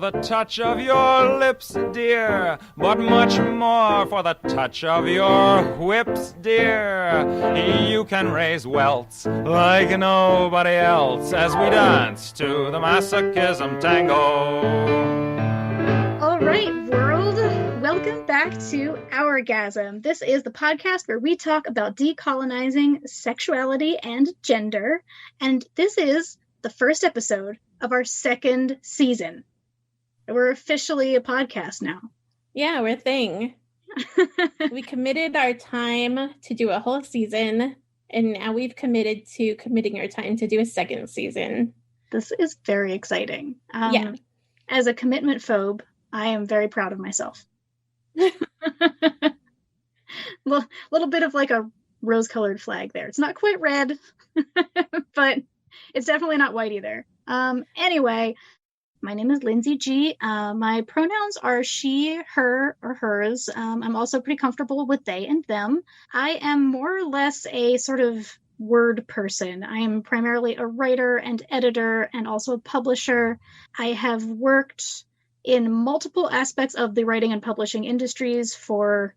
the touch of your lips, dear, but much more for the touch of your whips, dear. You can raise welts like nobody else as we dance to the masochism tango. All right, world, welcome back to Hourgasm. This is the podcast where we talk about decolonizing sexuality and gender, and this is the first episode of our second season. We're officially a podcast now. Yeah, we're a thing. We committed our time to do a whole season, and now we've committed to committing our time to do a second season. This is very exciting. Yeah. As a commitment phobe, I am very proud of myself. Little bit of like a rose-colored flag there. It's not quite red, but it's definitely not white either. Anyway, my name is Lynsey G. My pronouns are she, her, or hers. I'm also pretty comfortable with they and them. I am more or less a sort of word person. I am primarily a writer and editor and also a publisher. I have worked in multiple aspects of the writing and publishing industries for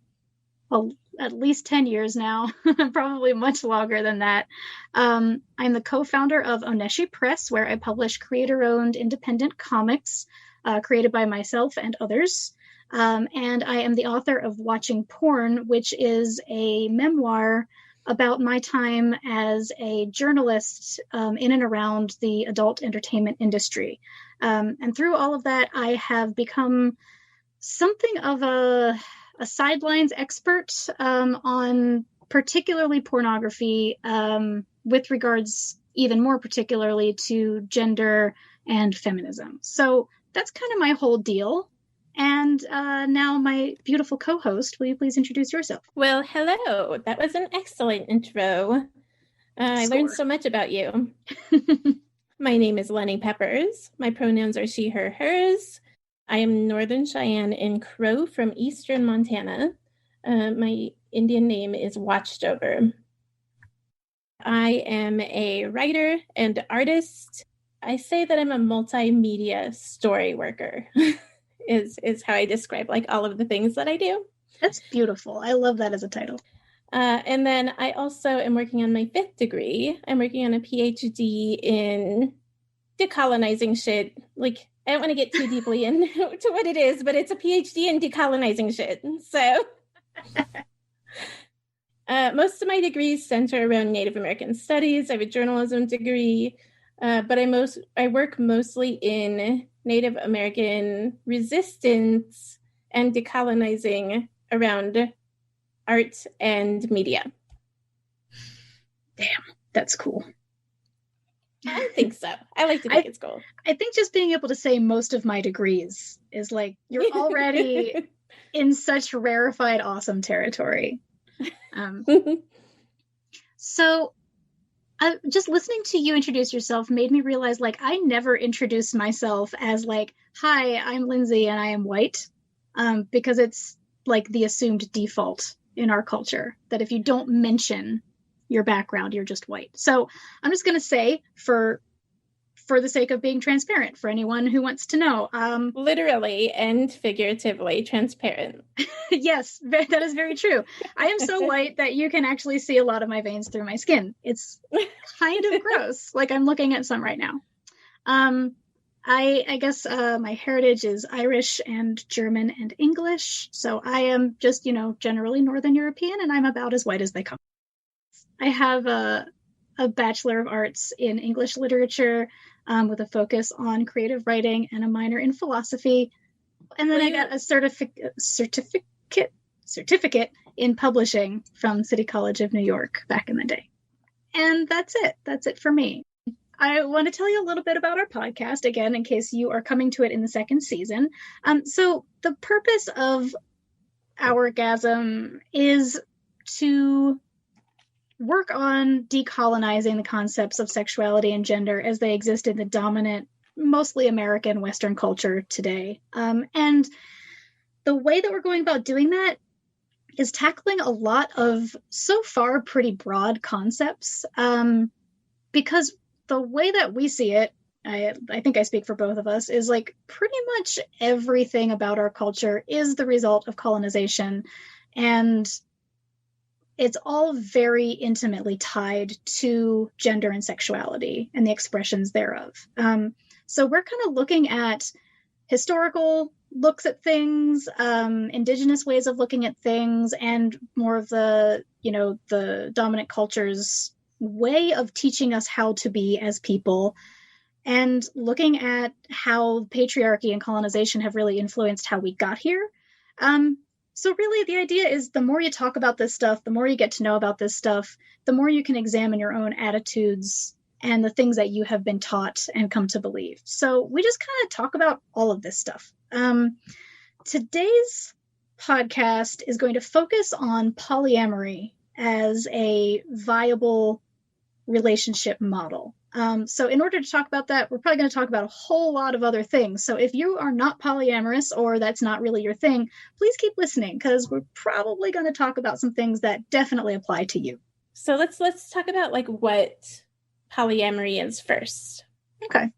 at least 10 years now, probably much longer than that. I'm the co-founder of Oneshi Press, where I publish creator-owned independent comics created by myself and others. And I am the author of Watching Porn, which is a memoir about my time as a journalist in and around the adult entertainment industry. And through all of that, I have become something of a sidelines expert on particularly pornography, with regards even more particularly to gender and feminism. So that's kind of my whole deal. And now my beautiful co-host, will you please introduce yourself? Well, hello. That was an excellent intro. I learned so much about you. My name is Lenny Peppers. My pronouns are she, her, hers. I am Northern Cheyenne and Crow from Eastern Montana. My Indian name is Watched Over. I am a writer and artist. I say that I'm a multimedia story worker. is how I describe like all of the things that I do. That's beautiful. I love that as a title. And then I also am working on my 5th degree. I'm working on a PhD in decolonizing shit. Like, I don't want to get too deeply into what it is, but it's a PhD in decolonizing shit. So most of my degrees center around Native American studies. I have a journalism degree, but I work mostly in Native American resistance and decolonizing around art and media. Damn, that's cool. I think so. I like to think it's cool. I think just being able to say most of my degrees is like, you're already in such rarefied, awesome territory. So just listening to you introduce yourself made me realize, like, I never introduced myself as like, hi, I'm Lynsey and I am white, because it's like the assumed default in our culture that if you don't mention your background, you're just white. So I'm just going to say, for the sake of being transparent, for anyone who wants to know. Literally and figuratively transparent. Yes, that is very true. I am so white that you can actually see a lot of my veins through my skin. It's kind of gross. Like, I'm looking at some right now. I guess my heritage is Irish and German and English. So I am just, generally Northern European, and I'm about as white as they come. I have a Bachelor of Arts in English Literature with a focus on creative writing and a minor in philosophy. And then I got a certificate in publishing from City College of New York back in the day. And that's it. That's it for me. I want to tell you a little bit about our podcast, again, in case you are coming to it in the second season. So the purpose of Hourgasm is to work on decolonizing the concepts of sexuality and gender as they exist in the dominant, mostly American Western culture today. And the way that we're going about doing that is tackling a lot of, so far, pretty broad concepts, because the way that we see it, I think I speak for both of us, is like pretty much everything about our culture is the result of colonization. And it's all very intimately tied to gender and sexuality and the expressions thereof. So we're kind of looking at historical looks at things, indigenous ways of looking at things, and more of the, the dominant culture's way of teaching us how to be as people, and looking at how patriarchy and colonization have really influenced how we got here. So really the idea is the more you talk about this stuff, the more you get to know about this stuff, the more you can examine your own attitudes and the things that you have been taught and come to believe. So we just kind of talk about all of this stuff. Today's podcast is going to focus on polyamory as a viable relationship model. So in order to talk about that, we're probably going to talk about a whole lot of other things. So if you are not polyamorous or that's not really your thing, please keep listening, because we're probably going to talk about some things that definitely apply to you. So let's talk about like what polyamory is first. Okay.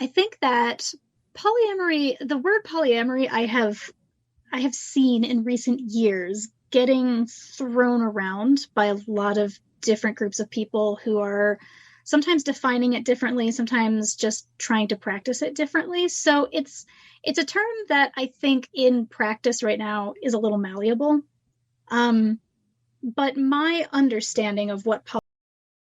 I think that polyamory, the word polyamory, I have seen in recent years getting thrown around by a lot of different groups of people who are sometimes defining it differently, sometimes just trying to practice it differently. So it's a term that I think in practice right now is a little malleable. But my understanding of what